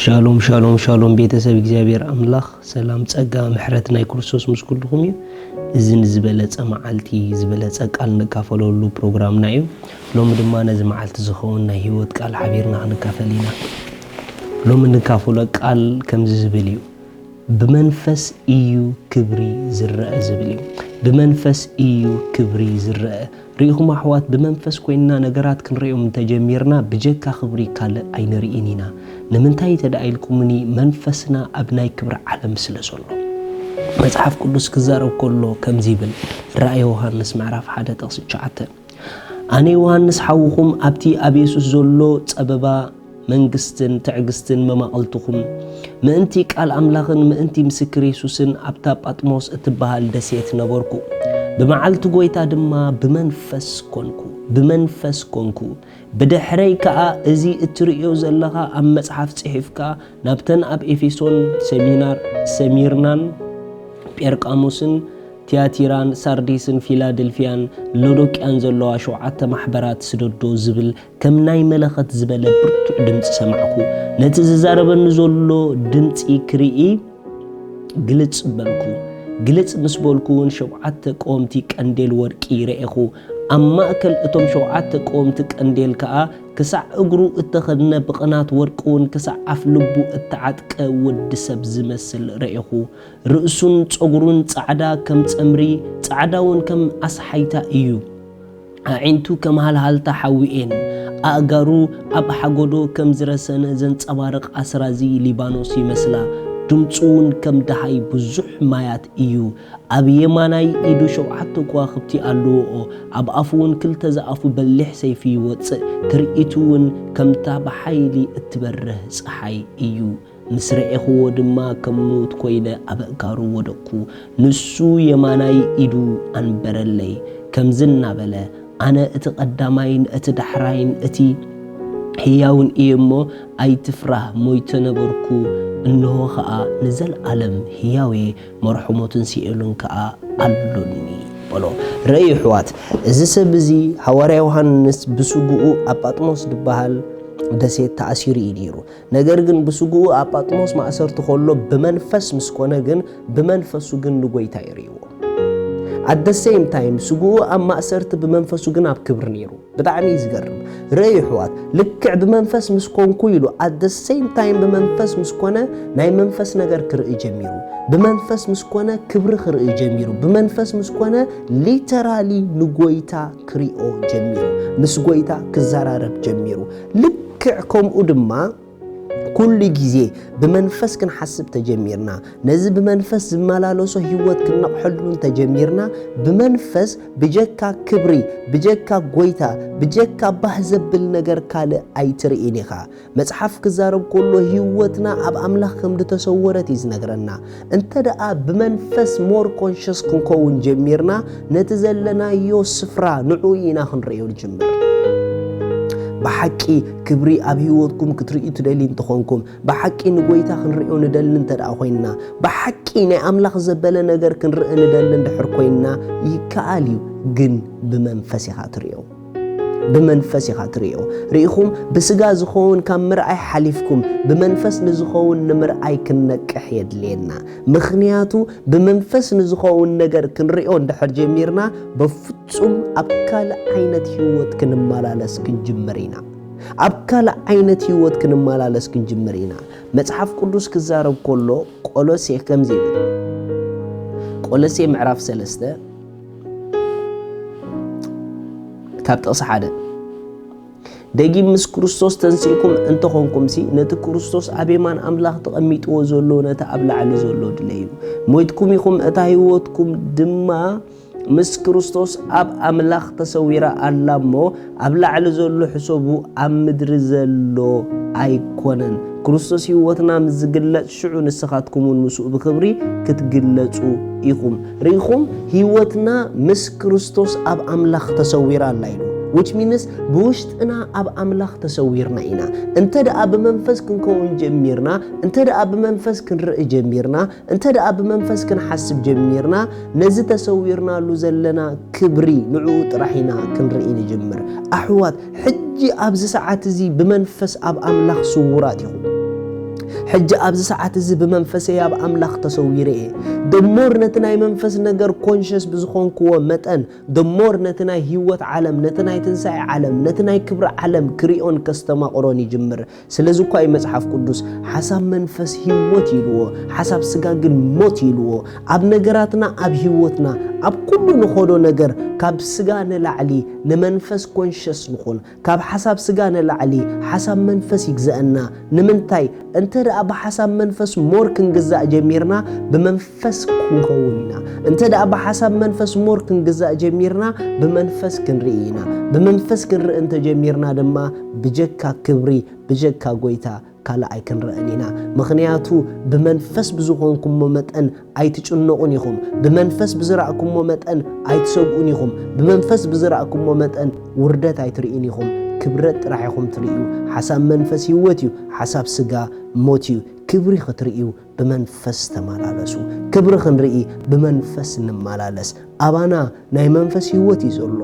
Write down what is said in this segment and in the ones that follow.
ሻሎም ሻሎም ሻሎም ቤተሰብ እግዚአብሔር አምላኽ ሰላም ጸጋ ምሕረት ናይ ክርስቶስ ምስ ኩልኩም እዩ እዝን ዝበለጸ መዓልቲ ዝበለጸ ቃል ንካፈለሉ ፕሮግራምና እዩ ሎሚ ድማ ነዚ መዓልቲ ዝኸውን ናይ ህይወት ቃል ሓቢርና ንካፈል ኢና ሎሚ ንካፈሎ ቃል ከምዚ ዝብል እዩ ብመንፈስ እዩ ክብሪ ዝረአ ዝብል እዩ ብመንፈስ እዩ ክብሪ ዝረአ ሪኢኹም ኣሕዋት ብመንፈስ ኮይና ነገራት ክንሪኦም ተጀሚርና ብጀካ ክብሪ ካለ ኣይንሪኢን ኢና ንምንታይ ተዳኢልኩምኒ መንፈስና ኣብ ናይ ክብሪ ዓለም ስለ ዘሎ መጽሓፍ ቅዱስ ክዛረብ ከሎ ከምዚ ይብል ራእይ ዮሐንስ ምዕራፍ 1:9 ኣነ ዮሐንስ ሓውኹም ኣብቲ ኣብ ኢየሱስ ዘሎ ጸበባ መንግስትን ትዕግስትን መማቕልትኹም ምእንቲ ቃል ኣምላኽን ምእንቲ ምስክር ኢየሱስን ኣብታ ጳጥሞስ እትበሃል ደሴት ነበርኩ በመዓልቲ ጎይታ ድማ ብመንፈስ ኮንኩ ብድሕረይ ከዓ እዚ እትርእዮ ዘለኻ ኣብ መጽሓፍ ጽሒፍካ ናብተን ኣብ ኤፌሶን ሰሚርናን ጴርቃሞስን ቲያቲራን ሳርዲስን ፊላደልፊያን ሎዶቅያን ዘለዋ 7 ማሕበራት ስደዶ ዝብል ከም ናይ መለኸት ዝበለ ብርቱዕ ድምፂ ሰማዕኩ ነቲ ዝዛረበኒ ዘሎ ድምፂ ክርኢ ግልጽ ምስ በልኩውን 7 ቆምቲ ቀንዴል ወርቂ ረኤኹ ኣብ ማእከል እቶም 7 ቆምቲ ቀንዴል ከዓ ክሳዕ እግሩ እተኸድነ ብቕናት ወርቅውን ክሳዕ ኣፍ ልቡ እተዓጥቀ ወዲ ሰብ ዝመስል ረኤኹ ርእሱን ፀጉሩን ጻዕዳ ከም ጸምሪ ጻዕዳውን ከም ኣስሓይታ እዩ ኣዒንቱ ከም ሃልሃልታ ሓዊኤን ኣእጋሩ ኣብ ሓጎዶ ከም ዝረሰነ ዘንጸባርቕ ኣስራዚ ሊባኖስ ይመስላ ድምፁን ከም ደሃይ ብዙሕ ማያት እዩ ኣብ የማናይ ኢዱ 7 ከዋኽብቲ ኣለዎ ኣብ ኣፉውን 2 ዝኣፉ በሊሕ ሰይፊ ይወፅእ ትርኢቱውን ከምታ ብሓይሊ እትበርህ ፀሓይ እዩ ምስ ረኤኽዎ ድማ ከም ሞት ኮይነ ኣብ ኣእጋሩ ወደቅኩ ንሱ የማናይ ኢዱ ኣንበረለይ ከምዚ እናበለ ኣነ እቲ ቀዳማይን እቲ ዳሕራይን እቲ ሕያውን እየ እሞ ኣይትፍራህ ሞይተ ነበርኩ እንሆ ከዓ ንዘለዓለም ሕያዌ መርሑሞትን ሲኤሉን ከዓ ኣሎኒ በሎ ረእይ ሕዋት እዚ ሰብ እዚ ሐዋርያ ዮሐንስ ብስጉኡ ኣብ ጳጥሞስ ዝበሃል ደሴት ተኣሲሩ እዩ ነይሩ ነገር ግን ብስጉኡ ኣብ ጳጥሞስ ማእሰርቱ ከሎ ብመንፈስ ምስኮነ ግን ብመንፈሱ ግን ንጎይታ ይርይዎ at the same time ስጉኡ ኣብ ማእሰርቱ ብመንፈሱ ግን ኣብ ክብሪ ነይሩ ብጣዕሚ ዝገርም ረእይ ሕዋት ልክዕ ብመንፈስ ምስኮንኩ ኢሉ at the same time ብመንፈስ ምስኮነ ናይ መንፈስ ነገር ክርኢ ጀሚሩ ብመንፈስ ምስኮነ ክብሪ ክርኢ ጀሚሩ ብመንፈስ ምስኮነ ሊተራሊ ንጎይታ ክሪኦ ጀሚሩ ምስ ጎይታ ክዘራረብ ጀሚሩ ልክዕ ከምኡ ድማ ኩሉ ጊዜ ብመንፈስ ክንሓስብ ተጀሚርና ነዚ ብመንፈስ ዝመላለሶ ህይወት ክንነቕሐሉን ተጀሚርና ብመንፈስ ብጀካ ክብሪ ብጀካ ጎይታ ብጀካ ባህ ዘብል ነገር ካልእ ኣይትርኢን ኢኻ መጽሓፍ ክዛረብ ከሎ ህይወትና ኣብ ኣምላኽ ከም ዝተሰወረት እዩ ዝነግረና እንተደኣ ብመንፈስ ሞር ኮንሽስ ክንከውን ጀሚርና ነቲ ዘለናዮ ስፍራ ንዑ ኢና ክንሪኦ ንጅምር በሐቂ ክብሪ ኣብ ህይወትኩም ክትርእዩ ትደሊ እንትኾንኩም በሐቂ ንጎይታ ክንሪኦ ንደሊ እንተደኣ ኮይንና በሐቂ ናይ ኣምላኽ ዘበለ ነገር ክንርኢ ንደሊ እንድሕር ኮይንና ይከኣል እዩ ግን ብመንፈስ ኢኻ ትሪኦ ርኢኹም ብስጋ ዝኸውን ካብ ምርኣይ ሓሊፍኩም ብመንፈስ ንዝኸውን ንምርኣይ ክንነቅሕ የድልየና ምኽንያቱ ብመንፈስ ንዝኸውን ነገር ክንሪኦ እንድሕር ጀሚርና በፍጹም ኣብ ካልእ ዓይነት ህይወት ክንመላለስ ክንጅምር ኢና ኣብ ካልእ ዓይነት ህይወት ክንመላለስ ክንጅምር ኢና መጽሓፍ ቅዱስ ክዛረብ ከሎ ቆሎሴ ከምዚ ይብል ቆሎሴ ምዕራፍ 3 ካብ ጥቕሲ 1 ደጊም ምስ ክርስቶስ ተንሲእኩም እንተኾንኩም ሲ ነቲ ክርስቶስ ኣብ የማን ኣምላኽ ተቐሚጥዎ ዘሎ ነቲ ኣብ ላዕሊ ዘሎ ድለዩ ሞይትኩም ኢኹም እታ ህይወትኩም ድማ ምስ ክርስቶስ ኣብ ኣምላኽ ተሰዊራ ኣላ እሞ ኣብ ላዕሊ ዘሎ ሕሰቡ ኣብ ምድሪ ዘሎ ኣይኮነን ክርስቶስ ህይወትና ምስ ዝግለጽ ሽዑ ንስኻትኩምን ምስኡ ብክብሪ ክትግለጹ ኢኹም ርኢኹም ህይወትና ምስ ክርስቶስ ኣብ ኣምላኽ ተሰዊራ ኣላ ኢሉ which means በውሽጥና ኣብ ኣምላኽ ተሰዊርና ኢና እንተደኣ ብመንፈስ ክንከውን ጀሚርና እንተደኣ ብመንፈስ ክንርኢ ጀሚርና እንተደኣ ብመንፈስ ክንሓስብ ጀሚርና ነዚ ተሰዊርናሉ ዘለና ክብሪ ንዑ ጥራሒና ክንርኢ ንጅምር ኣሕዋት ሕጂ ኣብዚ ሰዓት እዚ ብመንፈስ ኣብ ኣምላኽ ስውራት ኢኹም ሕጂ ኣብዚ ሰዓት እዚ ብመንፈሰይ ኣብ ኣምላኽ ተሰዊረ እየ ደሞር ነቲ ናይ መንፈስ ነገር ኮንሽስ ብዝኾንክዎ መጠን ደሞር ነቲ ናይ ህይወት ዓለም ነቲ ናይ ትንሣኤ ዓለም ነቲ ናይ ክብሪ ዓለም ክሪኦን ከስተማቕሮን ይጅምር ስለዚ እኳ እዩ መጽሓፍ ቅዱስ ሓሳብ መንፈስ ህይወት ይልዎ ሓሳብ ስጋ ግን ሞት ይልዎ ኣብ ነገራትና ኣብ ህይወትና ኣብ ኩሉ ንኾዶ ነገር ካብ ስጋ ንላዕሊ ንመንፈስ ኮንሽስ ንኹን ካብ ሓሳብ ስጋ ንላዕሊ ሓሳብ መንፈስ ይግዘአና ንምንታይ እንተ ደኣ ብሓሳብ መንፈስ ሞር ክንግዛእ ጀሚርና ብመንፈስ ክንኸውንና እንተ ደኣ ብሓሳብ መንፈስ ሞር ክንግዛእ ጀሚርና ብመንፈስ ክንርኢና ብመንፈስ ክንርኢ እንተ ጀሚርና ድማ ብጀካ ክብሪ ብጀካ ጎይታ ካልኣይ ክንረአኒና ምኽንያቱ ብመንፈስ ብዝኾንኩሞ መጠን ኣይትጭነቁን ኢኹም ብመንፈስ ብዝራእኩሞ መጠን ኣይትሰግኡን ኢኹም ብመንፈስ ብዝራእኩሞ መጠን ውርደት ኣይትርኢን ኢኹም ክብረት ጥራሕ ኢኹም ትርእዩ ሓሳብ መንፈስ ህይወት እዩ ሓሳብ ስጋ ሞት እዩ ክብሪ ክትርእዩ ብመንፈስ ተመላለሱ ክብሪ ክንርኢ ብመንፈስ እንመላለስ ኣባና ናይ መንፈስ ህይወት እዩ ዘሎ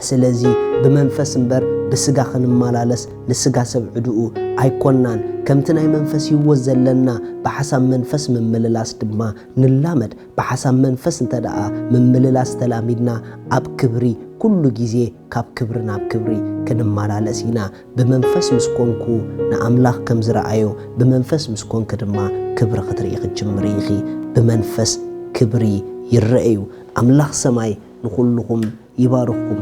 ስለዚ ብመንፈስ እምበር ብስጋ ክንመላለስ ንስጋ ሰብዕድኡ ኣይኮናን ከምቲ ናይ መንፈስ ህይወት ዘለና ብሓሳብ መንፈስ መምልላስ ድማ ንላመድ ብሓሳብ መንፈስ እንተደኣ መምልላስ ተላሚድና ኣብ ክብሪ ኩሉ ግዜ ካብ ክብሪ ናብ ክብሪ ክንመላለስ ኢና ብመንፈስ ምስኮንኩ ንኣምላኽ ከም ዝረኣዮ ብመንፈስ ምስኮንክ ድማ ክብሪ ክትርኢ ክትጅምር ኢኺ ብመንፈስ ክብሪ ይረአዩ ኣምላኽ ሰማይ ንኹልኹም ይባርኽኩም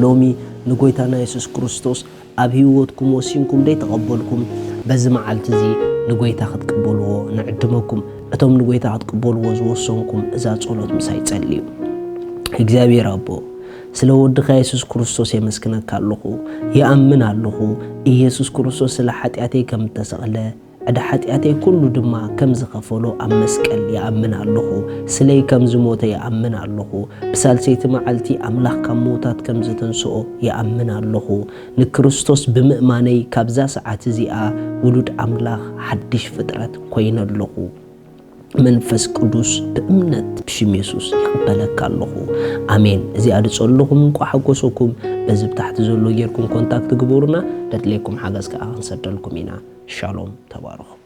ሎሚ ንጎይታና ኢየሱስ ክርስቶስ ኣብ ህይወትኩም ወሲንኩም ደይ ተቐበልኩም በዚ መዓልቲ እዚ ንጎይታ ክትቅበልዎ ንዕድመኩም እቶም ንጎይታ ክትቅበልዎ ዝወሰንኩም እዛ ጸሎት ምሳይ ጸልዩ እግዚአብሔር አቦ ስለ ወድኻ ኢየሱስ ክርስቶስ የመስክነካ ኣለኹ ይኣምን ኣለኹ ኢየሱስ ክርስቶስ ስለ ኃጢአተይ ከም ተሰቕለ ዕዳ ኃጢአተይ ኩሉ ድማ ከም ዝኸፈሎ ኣብ መስቀል ይኣምን ኣለኹ ስለይ ከም ዝሞተ ይኣምን ኣለኹ ብሳልሰይቲ መዓልቲ ኣምላኽ ካብ ሞታት ከም ዝተንስኦ ይኣምን ኣለኹ ንክርስቶስ ብምእማነይ ካብዛ ሰዓት እዚኣ ውሉድ ኣምላኽ ሓድሽ ፍጥረት ኮይነ ኣለኹ መንፈስ ቅዱስ በእምነት ብሽም ኢየሱስ ይቅበለካ ኣለኹ አሜን እዚ ኣድጸለኹም ቋሐጎሰኩም በዚ ብታሕቲ ዘሎ ጌርኩም ኮንታክት ግበሩና ደድለይኩም ሓገዝ ከዓ ክንሰደልኩም ኢና ሻሎም ተባረኹ